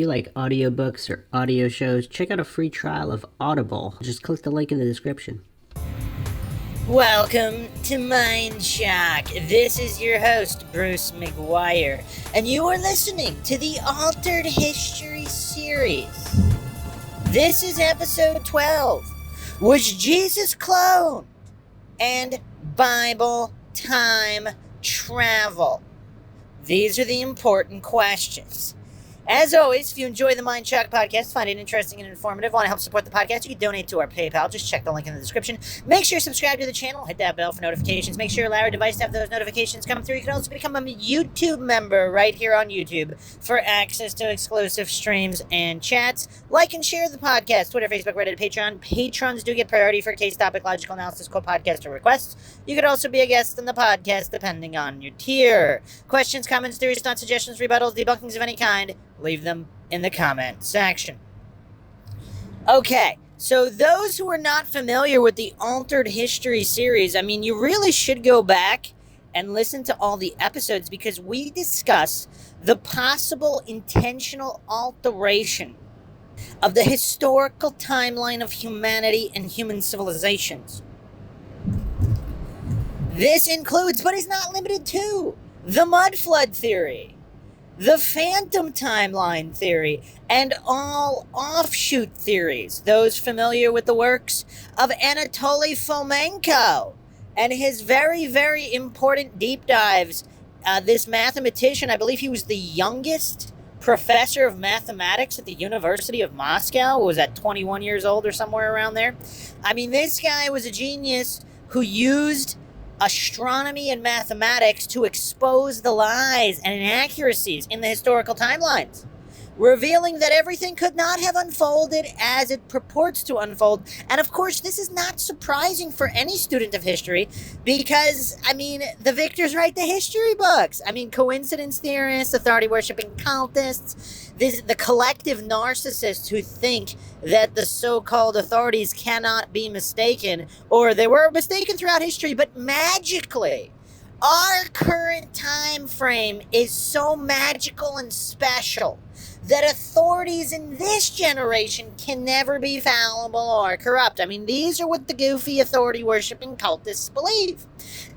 you like audiobooks or audio shows, check out a free trial of Audible. Just click the link in the description. Welcome to MINDSHOCK. This is your host, Bruce McGuire, and you are listening to the Altered History series. This is episode 12. Was Jesus cloned? And Bible time travel. These are the important questions. As always, if you enjoy the MINDSHOCK podcast, find it interesting and informative, want to help support the podcast, you can donate to our PayPal. Just check the link in the description. Make sure you subscribe to the channel. Hit that bell for notifications. Make sure you allow your device to have those notifications come through. You can also become a YouTube member right here on YouTube for access to exclusive streams and chats. Like and share the podcast. Twitter, Facebook, Reddit, Patreon. Patrons do get priority for case topic, logical analysis, co-podcast, or requests. You could also be a guest in the podcast depending on your tier. Questions, comments, theories, thoughts, suggestions, rebuttals, debunkings of any kind, leave them in the comment section. Okay, so those who are not familiar with the Altered History series, you really should go back and listen to all the episodes because we discuss the possible intentional alteration of the historical timeline of humanity and human civilizations. This includes, but is not limited to, the mud flood theory, the phantom timeline theory, and all offshoot theories. Those familiar with the works of Anatoly Fomenko and his very, very important deep dives. This mathematician, I believe he was the youngest professor of mathematics at the University of Moscow, was at 21 years old or somewhere around there. This guy was a genius who used astronomy and mathematics to expose the lies and inaccuracies in the historical timelines, revealing that everything could not have unfolded as it purports to unfold. And of course, this is not surprising for any student of history because, the victors write the history books. Coincidence theorists, authority-worshipping cultists, the collective narcissists who think that the so-called authorities cannot be mistaken, or they were mistaken throughout history, but magically, our current time frame is so magical and special that authorities in this generation can never be fallible or corrupt. These are what the goofy authority-worshipping cultists believe,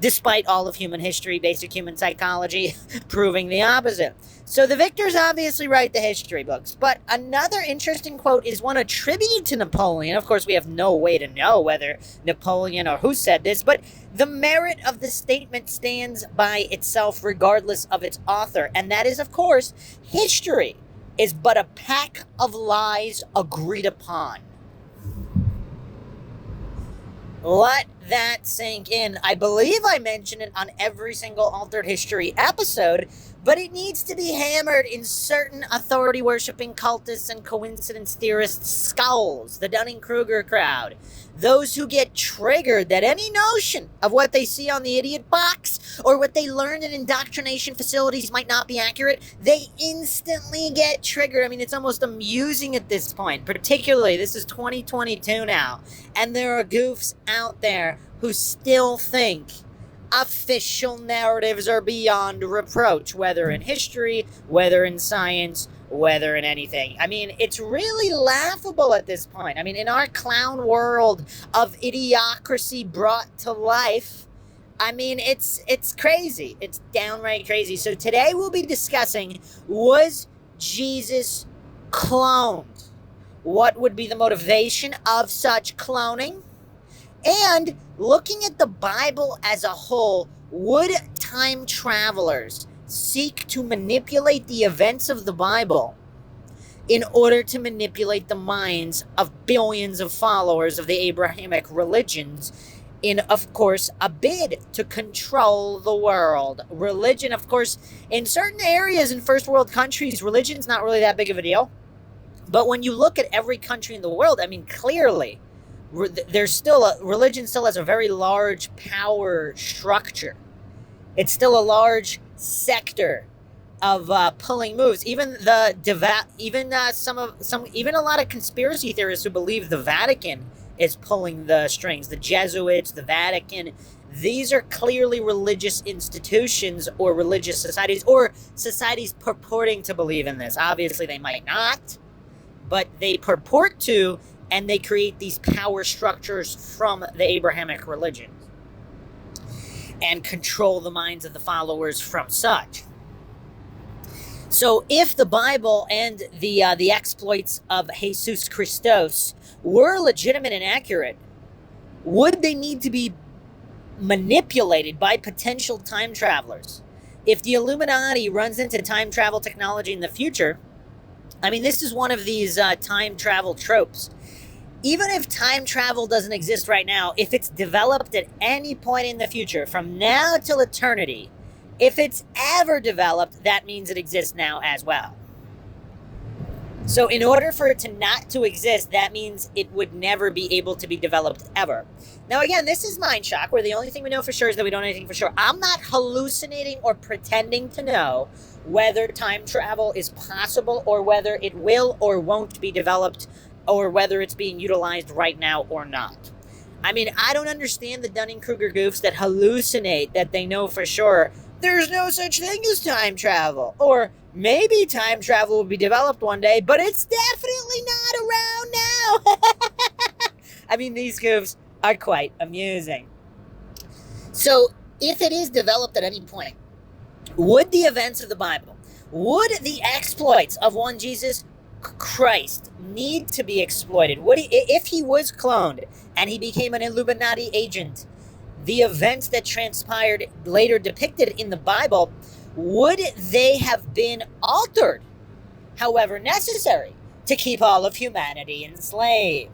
despite all of human history, basic human psychology, proving the opposite. So the victors obviously write the history books, but another interesting quote is one attributed to Napoleon. Of course, we have no way to know whether Napoleon or who said this, but the merit of the statement stands by itself regardless of its author, and that is, of course, history is but a pack of lies agreed upon. Let that sink in. I believe I mention it on every single Altered History episode, but it needs to be hammered in certain authority-worshipping cultists and coincidence theorists' skulls, the Dunning-Kruger crowd. Those who get triggered that any notion of what they see on the idiot box or what they learn in indoctrination facilities might not be accurate, they instantly get triggered. It's almost amusing at this point. Particularly, this is 2022 now, and there are goofs out there who still think official narratives are beyond reproach, whether in history, whether in science, whether in anything. It's really laughable at this point. In our clown world of idiocracy brought to life, it's crazy. It's downright crazy. So today we'll be discussing, was Jesus cloned? What would be the motivation of such cloning? And looking at the Bible as a whole, would time travelers seek to manipulate the events of the Bible in order to manipulate the minds of billions of followers of the Abrahamic religions in, of course, a bid to control the world? Religion, of course, in certain areas in first world countries, religion's not really that big of a deal. But when you look at every country in the world, clearly, religion still has a very large power structure. It's still a large sector of pulling moves. Even a lot of conspiracy theorists who believe the Vatican is pulling the strings. The Jesuits, the Vatican, These are clearly religious institutions or religious societies, or societies purporting to believe in this. Obviously, they might not, but they purport to, and they create these power structures from the Abrahamic religion and control the minds of the followers from such. So if the Bible and the exploits of Jesus Christos were legitimate and accurate, would they need to be manipulated by potential time travelers? If the Illuminati runs into time travel technology in the future, I mean, this is one of these time travel tropes. Even if time travel doesn't exist right now, if it's developed at any point in the future, from now till eternity, if it's ever developed, that means it exists now as well. So in order for it to not to exist, that means it would never be able to be developed ever. Now again, this is MINDSHOCK, where the only thing we know for sure is that we don't know anything for sure. I'm not hallucinating or pretending to know whether time travel is possible or whether it will or won't be developed or whether it's being utilized right now or not. I mean, I don't understand the Dunning-Kruger goofs that hallucinate that they know for sure there's no such thing as time travel. Or maybe time travel will be developed one day, but it's definitely not around now. I mean, these goofs are quite amusing. So, if it is developed at any point, would the events of the Bible, would the exploits of one Jesus Christ need to be exploited? Would he, if he was cloned and he became an Illuminati agent, the events that transpired later depicted in the Bible, would they have been altered, however necessary, to keep all of humanity enslaved?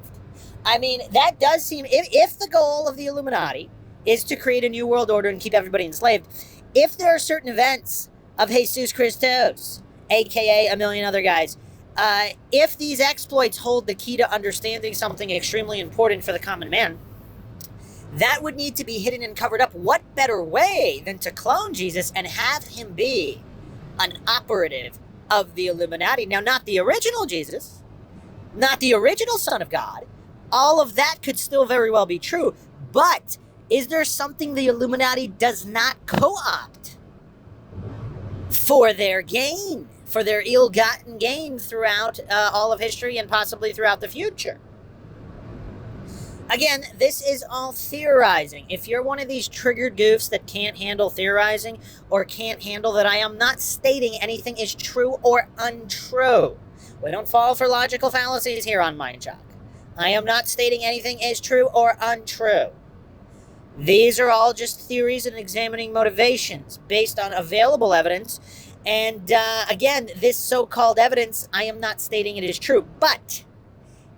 I mean, that does seem, if the goal of the Illuminati is to create a new world order and keep everybody enslaved, if there are certain events of Jesus Christos, aka a million other guys, if these exploits hold the key to understanding something extremely important for the common man, that would need to be hidden and covered up. What better way than to clone Jesus and have him be an operative of the Illuminati? Now, not the original Jesus, not the original Son of God. All of that could still very well be true. But is there something the Illuminati does not co-opt for their gain, for their ill-gotten gain throughout all of history and possibly throughout the future? Again, this is all theorizing. If you're one of these triggered goofs that can't handle theorizing or can't handle that I am not stating anything is true or untrue. We don't fall for logical fallacies here on MINDSHOCK. I am not stating anything is true or untrue. These are all just theories and examining motivations based on available evidence. And again, this so-called evidence, I am not stating it is true. But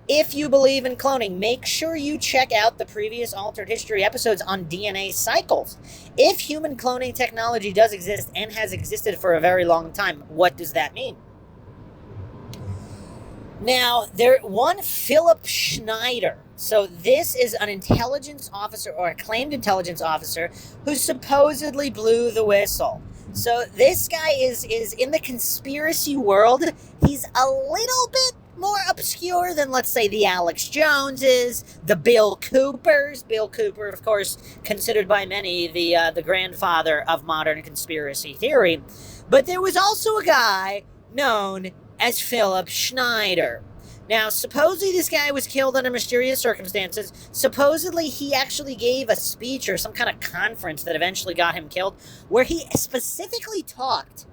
if you believe in cloning, make sure you check out the previous Altered History episodes on DNA cycles. If human cloning technology does exist and has existed for a very long time, what does that mean? Now, one Philip Schneider. So this is an intelligence officer or a claimed intelligence officer who supposedly blew the whistle. So this guy is in the conspiracy world. He's a little bit more obscure than, let's say, the Alex Joneses, the Bill Coopers. Bill Cooper, of course, considered by many the grandfather of modern conspiracy theory. But there was also a guy known as Philip Schneider. Now, supposedly this guy was killed under mysterious circumstances. Supposedly he actually gave a speech or some kind of conference that eventually got him killed, where he specifically talked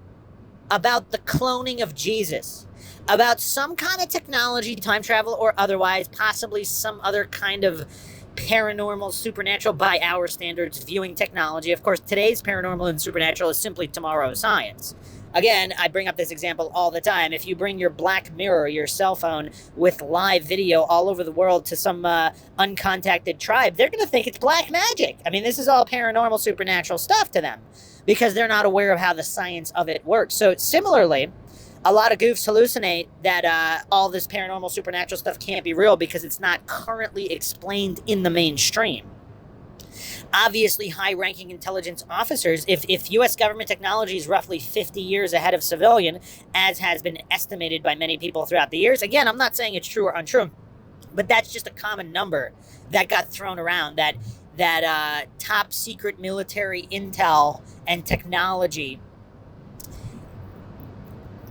about the cloning of Jesus, about some kind of technology, time travel or otherwise, possibly some other kind of paranormal, supernatural, by our standards, viewing technology. Of course, today's paranormal and supernatural is simply tomorrow's science. Again, I bring up this example all the time. If you bring your Black Mirror, your cell phone, with live video all over the world to some uncontacted tribe, they're going to think it's black magic. I mean, this is all paranormal, supernatural stuff to them because they're not aware of how the science of it works. So similarly, a lot of goofs hallucinate that all this paranormal, supernatural stuff can't be real because it's not currently explained in the mainstream. Obviously, high-ranking intelligence officers, if U.S. government technology is roughly 50 years ahead of civilian, as has been estimated by many people throughout the years, again, I'm not saying it's true or untrue, but that's just a common number that got thrown around, that that top secret military intel and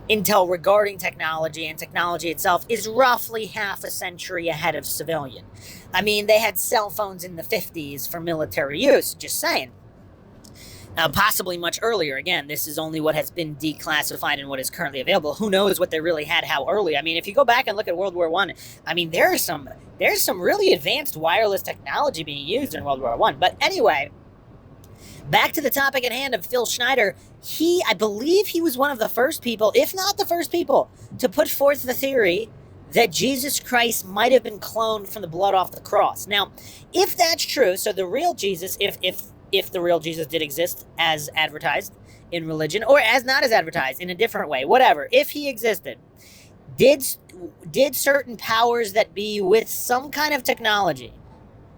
intel regarding technology and technology itself is roughly half a century ahead of civilian. I mean, they had cell phones in the 50s for military use, just saying. Possibly much earlier. Again, this is only what has been declassified and what is currently available. Who knows what they really had how early? I mean, if you go back and look at World War I mean, there's some really advanced wireless technology being used in World War I. But anyway, back to the topic at hand of Phil Schneider. I believe he was one of the first people, if not the first people, to put forth the theory that Jesus Christ might have been cloned from the blood off the cross. Now, if that's true, so the real Jesus, if the real Jesus did exist as advertised in religion, or as not as advertised in a different way, whatever, if he existed, did certain powers that be with some kind of technology,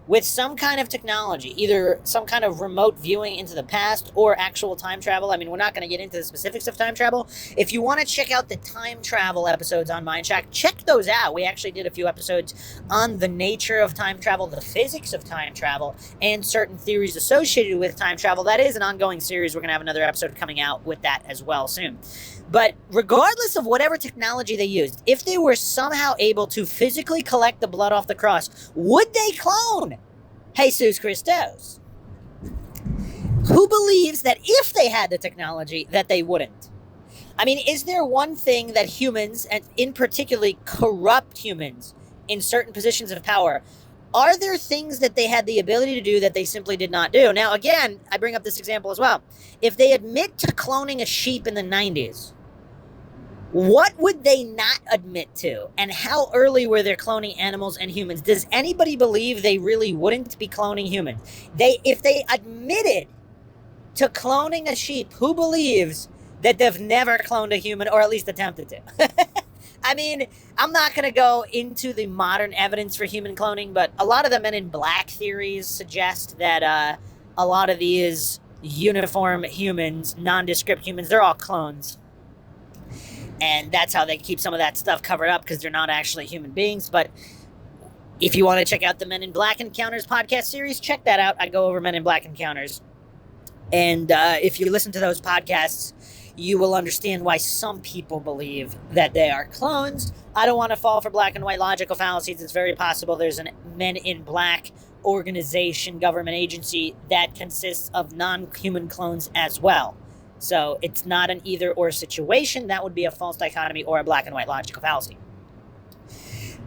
either some kind of remote viewing into the past or actual time travel. I mean, we're not going to get into the specifics of time travel. If you want to check out the time travel episodes on MINDSHOCK, check those out. We actually did a few episodes on the nature of time travel, the physics of time travel, and certain theories associated with time travel. That is an ongoing series. We're going to have another episode coming out with that as well soon. But regardless of whatever technology they used, if they were somehow able to physically collect the blood off the cross, would they clone Jesus Christos? Who believes that if they had the technology, that they wouldn't? I mean, is there one thing that humans, and in particularly corrupt humans in certain positions of power, are there things that they had the ability to do that they simply did not do? Now, again, I bring up this example as well. If they admit to cloning a sheep in the 90s, what would they not admit to? And how early were they cloning animals and humans? Does anybody believe they really wouldn't be cloning humans? If they admitted to cloning a sheep, who believes that they've never cloned a human, or at least attempted to? I mean, I'm not going to go into the modern evidence for human cloning, but a lot of the Men in Black theories suggest that a lot of these uniform humans, nondescript humans, they're all clones. And that's how they keep some of that stuff covered up, because they're not actually human beings. But if you want to check out the Men in Black Encounters podcast series, check that out. I go over Men in Black Encounters. And if you listen to those podcasts, you will understand why some people believe that they are clones. I don't want to fall for black and white logical fallacies. It's very possible there's a Men in Black organization, government agency that consists of non-human clones as well. So it's not an either-or situation. That would be a false dichotomy or a black and white logical fallacy.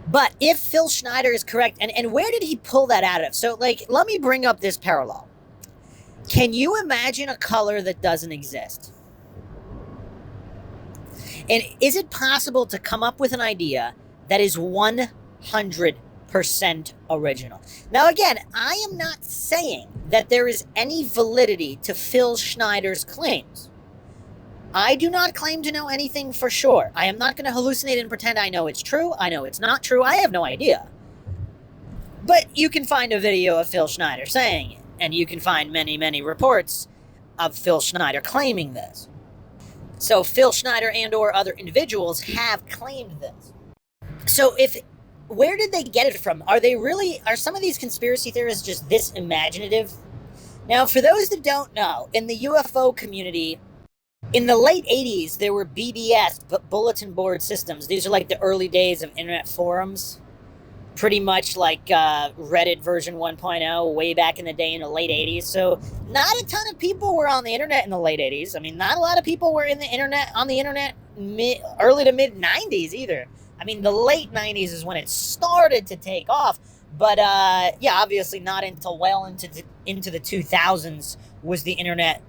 But if Phil Schneider is correct, and where did he pull that out of? So, let me bring up this parallel. Can you imagine a color that doesn't exist? And is it possible to come up with an idea that is 100% original? Now, again, I am not saying that there is any validity to Phil Schneider's claims. I do not claim to know anything for sure. I am not going to hallucinate and pretend I know it's true. I know it's not true. I have no idea. But you can find a video of Phil Schneider saying it, and you can find many, many reports of Phil Schneider claiming this. So Phil Schneider and or other individuals have claimed this. So where did they get it from? Are some of these conspiracy theories just this imaginative? Now, for those that don't know, in the UFO community, in the late 80s, there were BBS, bulletin board systems. These are like the early days of internet forums. Pretty much like Reddit version 1.0 way back in the day in the late 80s. So not a ton of people were on the internet in the late 80s. I mean, not a lot of people were on the internet early to mid 90s either. I mean, the late 90s is when it started to take off. But obviously not until well into the 2000s was the internet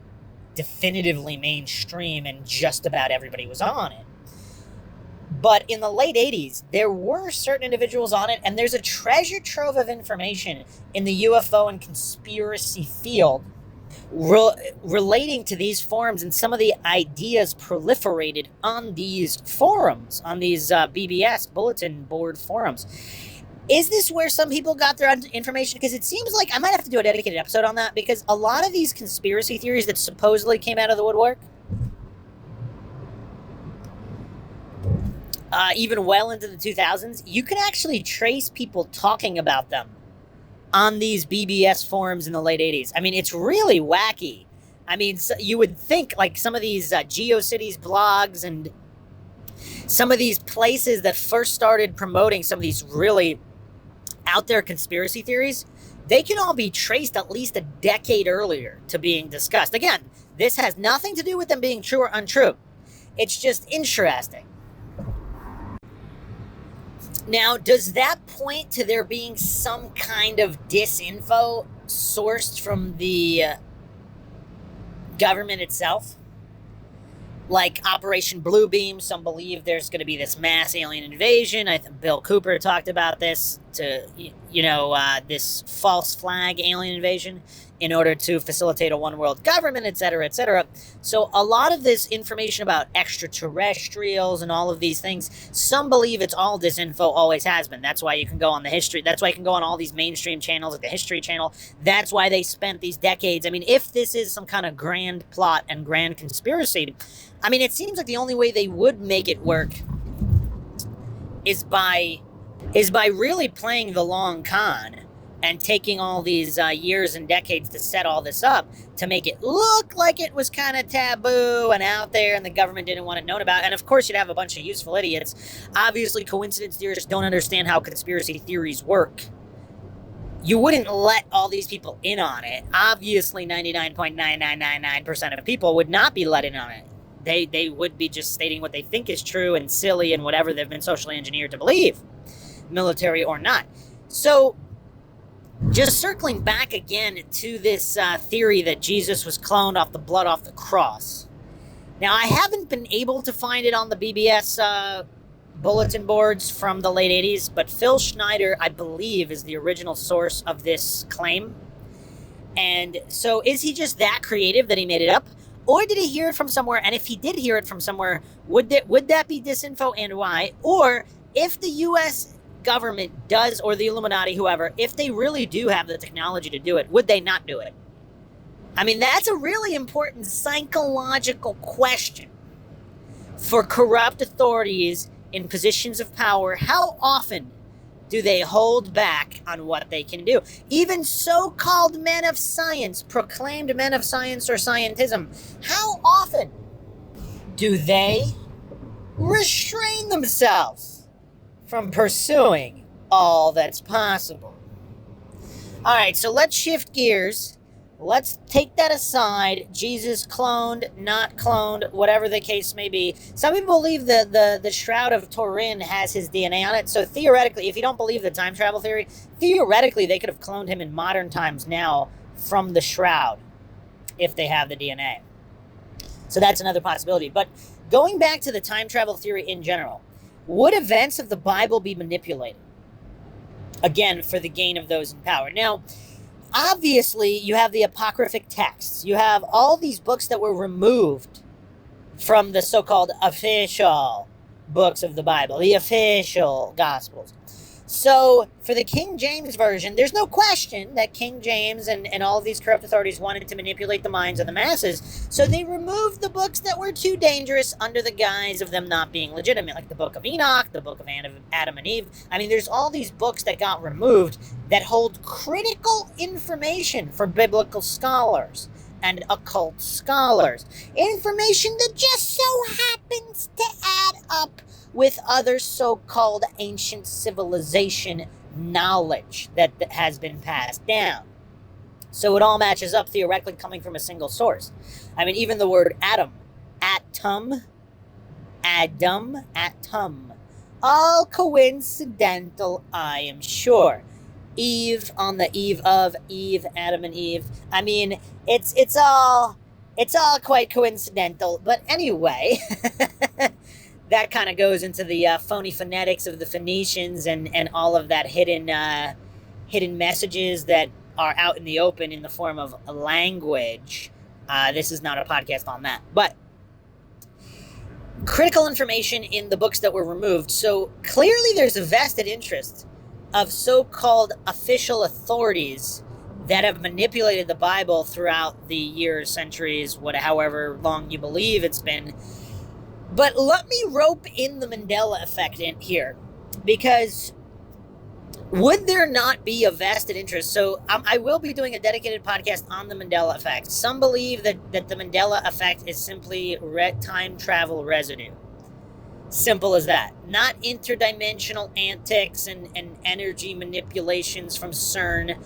definitively mainstream and just about everybody was on it. But in the late 80s, there were certain individuals on it, and there's a treasure trove of information in the UFO and conspiracy field relating to these forums, and some of the ideas proliferated on these forums, on these BBS, bulletin board forums. Is this where some people got their information? Because it seems like I might have to do a dedicated episode on that, because a lot of these conspiracy theories that supposedly came out of the woodwork, even well into the 2000s, you can actually trace people talking about them on these BBS forums in the late 80s. I mean, it's really wacky. I mean, so you would think like some of these GeoCities blogs and some of these places that first started promoting some of these really out there conspiracy theories, they can all be traced at least a decade earlier to being discussed. Again, this has nothing to do with them being true or untrue. It's just interesting. Now, does that point to there being some kind of disinfo sourced from the government itself? Like Operation Bluebeam, some believe there's going to be this mass alien invasion. I think Bill Cooper talked about this, this false flag alien invasion in order to facilitate a one world government, et cetera, et cetera. So a lot of this information about extraterrestrials and all of these things, some believe it's all disinfo, always has been. That's why you can go on the history. That's why you can go on all these mainstream channels like the History Channel. That's why they spent these decades. I mean, if this is some kind of grand plot and grand conspiracy, I mean, it seems like the only way they would make it work is by really playing the long con and taking all these years and decades to set all this up to make it look like it was kind of taboo and out there and the government didn't want it known about. And of course, you'd have a bunch of useful idiots. Obviously, coincidence theorists don't understand how conspiracy theories work. You wouldn't let all these people in on it. Obviously, 99.9999% of people would not be let in on it. They would be just stating what they think is true and silly and whatever they've been socially engineered to believe, military or not. So, just circling back again to this theory that Jesus was cloned off the blood off the cross. Now, I haven't been able to find it on the BBS bulletin boards from the late 80s, but Phil Schneider, I believe, is the original source of this claim. And so is he just that creative that he made it up? Or did he hear it from somewhere? And if he did hear it from somewhere, would that be disinfo and why? Or if the U.S. government does, or the Illuminati, whoever, if they really do have the technology to do it, would they not do it? I mean, that's a really important psychological question for corrupt authorities in positions of power. How often do they hold back on what they can do? Even so-called men of science, proclaimed men of science or scientism, how often do they restrain themselves from pursuing all that's possible? All right, so let's shift gears. Let's take that aside. Jesus cloned, not cloned, whatever the case may be. Some people believe the Shroud of Turin has his DNA on it. So theoretically, if you don't believe the time travel theory, theoretically they could have cloned him in modern times now from the Shroud if they have the DNA. So that's another possibility. But going back to the time travel theory in general, would events of the Bible be manipulated? Again, for the gain of those in power. Now, obviously, you have the apocryphic texts. You have all these books that were removed from the so-called official books of the Bible, the official Gospels. So, for the King James Version, there's no question that King James and all of these corrupt authorities wanted to manipulate the minds of the masses, so they removed the books that were too dangerous under the guise of them not being legitimate, like the Book of Enoch, the Book of Adam and Eve. I mean, there's all these books that got removed that hold critical information for biblical scholars and occult scholars. Information that just so happens to add up with other so-called ancient civilization knowledge that has been passed down. So it all matches up theoretically coming from a single source. I mean, even the word atom, Adam, all coincidental, I am sure. Eve, on the eve of Eve, Adam and Eve. I mean, it's all quite coincidental. But anyway, that kind of goes into the phony phonetics of the Phoenicians and all of that hidden messages that are out in the open in the form of language. This is not a podcast on that, but critical information in the books that were removed. So clearly there's a vested interest of so-called official authorities that have manipulated the Bible throughout the years, centuries, however long you believe it's been. But let me rope in the Mandela effect in here, because would there not be a vested interest? So I will be doing a dedicated podcast on the Mandela effect. Some believe that the Mandela effect is simply time travel residue. Simple as that. Not interdimensional antics and energy manipulations from CERN.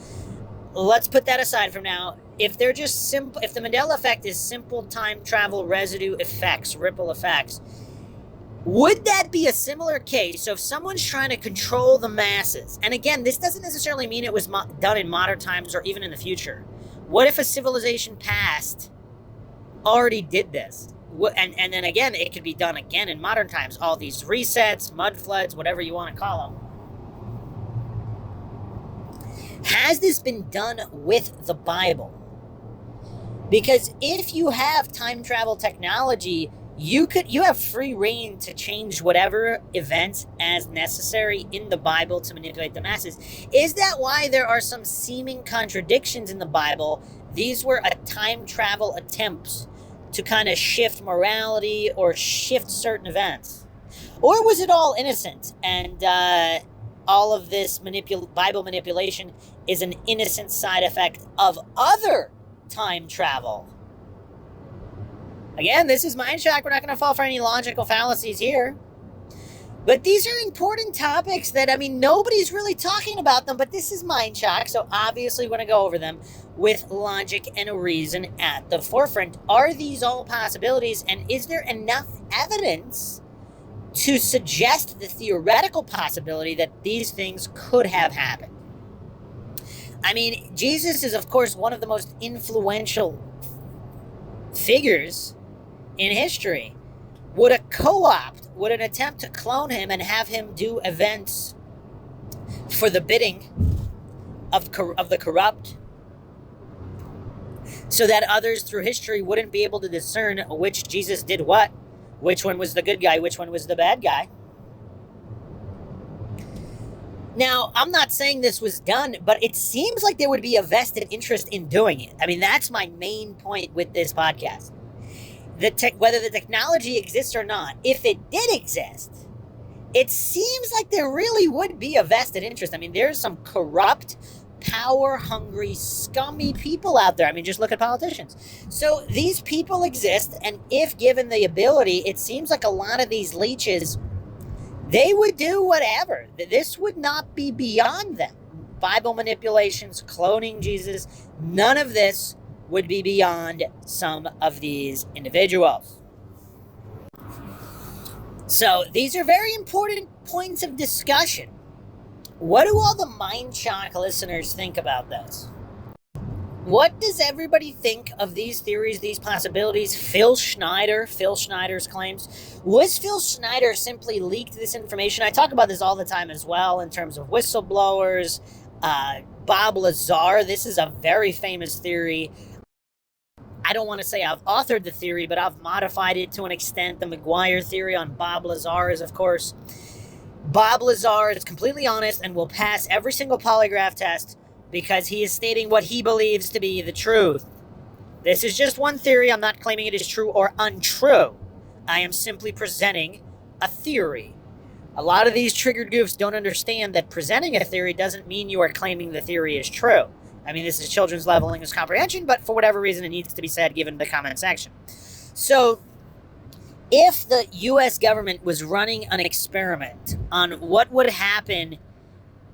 Let's put that aside from now. If they're just simple, if the Mandela effect is simple time travel residue effects, ripple effects, would that be a similar case? So if someone's trying to control the masses, and again, this doesn't necessarily mean it was done in modern times or even in the future. What if a civilization past already did this? And then again, it could be done again in modern times. All these resets, mud floods, whatever you want to call them. Has this been done with the Bible? Because if you have time travel technology, you have free reign to change whatever events as necessary in the Bible to manipulate the masses. Is that why there are some seeming contradictions in the Bible? These were time travel attempts to kind of shift morality or shift certain events? Or was it all innocent and all of this Bible manipulation is an innocent side effect of other time travel? Again, this is MINDSHOCK. We're not going to fall for any logical fallacies here. But these are important topics that, I mean, nobody's really talking about them, but this is MINDSHOCK, so obviously we're going to go over them with logic and reason at the forefront. Are these all possibilities, and is there enough evidence to suggest the theoretical possibility that these things could have happened? I mean, Jesus is, of course, one of the most influential figures in history. Would an attempt to clone him and have him do events for the bidding of the corrupt, so that others through history wouldn't be able to discern which Jesus did what, which one was the good guy, which one was the bad guy? Now, I'm not saying this was done, but it seems like there would be a vested interest in doing it. I mean, that's my main point with this podcast. Whether the technology exists or not, if it did exist, it seems like there really would be a vested interest. I mean, there's some corrupt, power-hungry, scummy people out there. I mean, just look at politicians. So these people exist, and if given the ability, it seems like a lot of these leeches, they would do whatever. This would not be beyond them. Bible manipulations, cloning Jesus, none of this would be beyond some of these individuals. So these are very important points of discussion. What do all the MINDSHOCK listeners think about this? What does everybody think of these theories, these possibilities? Phil Schneider's claims. Was Phil Schneider simply leaked this information? I talk about this all the time as well in terms of whistleblowers. Bob Lazar, this is a very famous theory. I don't want to say I've authored the theory, but I've modified it to an extent. The McGuire theory on Bob Lazar is, of course, Bob Lazar is completely honest and will pass every single polygraph test because he is stating what he believes to be the truth. This is just one theory. I'm not claiming it is true or untrue. I am simply presenting a theory. A lot of these triggered goofs don't understand that presenting a theory doesn't mean you are claiming the theory is true. I mean, this is children's level English comprehension, but for whatever reason, it needs to be said given the comment section. So, if the U.S. government was running an experiment on what would happen,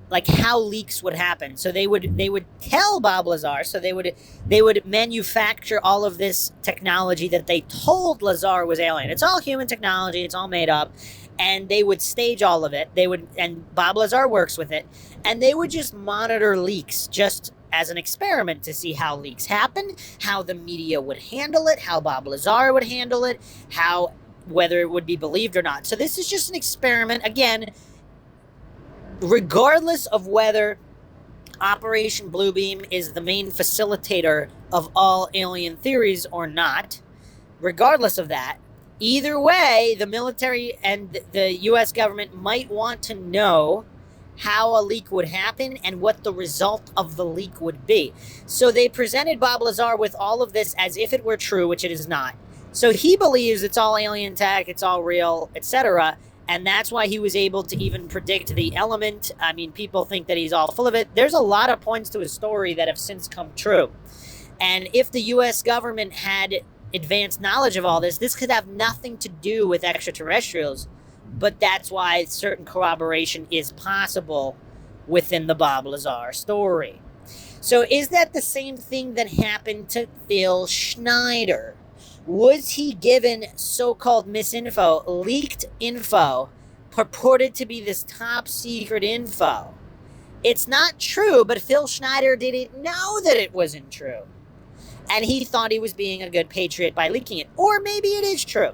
like how leaks would happen, so they would tell Bob Lazar, so they would manufacture all of this technology that they told Lazar was alien. It's all human technology. It's all made up. And they would stage all of it. And Bob Lazar works with it. And they would just monitor leaks just as an experiment to see how leaks happen, how the media would handle it, how Bob Lazar would handle it, whether it would be believed or not. So this is just an experiment. Again, regardless of whether Operation Bluebeam is the main facilitator of all alien theories or not, regardless of that, either way, the military and the U.S. government might want to know how a leak would happen and what the result of the leak would be. So they presented Bob Lazar with all of this as if it were true, which it is not. So he believes it's all alien tech, it's all real, etc. And that's why he was able to even predict the element. I mean, people think that he's all full of it. There's a lot of points to his story that have since come true. And if the U.S. government had advanced knowledge of all this could have nothing to do with extraterrestrials. But that's why certain corroboration is possible within the Bob Lazar story. So is that the same thing that happened to Phil Schneider? Was he given so-called misinfo, leaked info, purported to be this top secret info? It's not true, but Phil Schneider didn't know that it wasn't true. And he thought he was being a good patriot by leaking it. Or maybe it is true.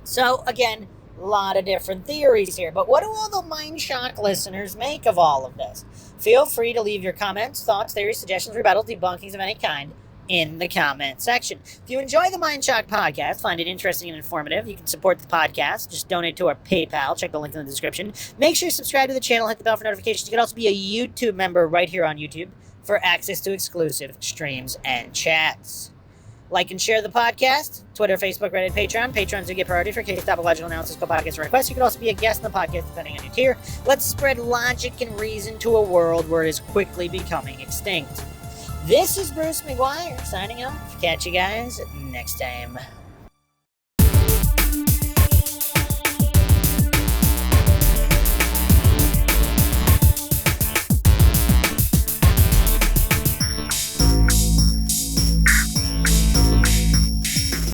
So, again, a lot of different theories here. But what do all the MindShock listeners make of all of this? Feel free to leave your comments, thoughts, theories, suggestions, rebuttals, debunkings of any kind in the comment section. If you enjoy the MindShock podcast, find it interesting and informative, you can support the podcast. Just donate to our PayPal. Check the link in the description. Make sure you subscribe to the channel. Hit the bell for notifications. You can also be a YouTube member right here on YouTube for access to exclusive streams and chats. Like and share the podcast. Twitter, Facebook, Reddit, Patreon. Patrons do get priority for case topological analysis, co-podcast requests. You can also be a guest in the podcast depending on your tier. Let's spread logic and reason to a world where it is quickly becoming extinct. This is Bruce McGuire signing off. Catch you guys next time.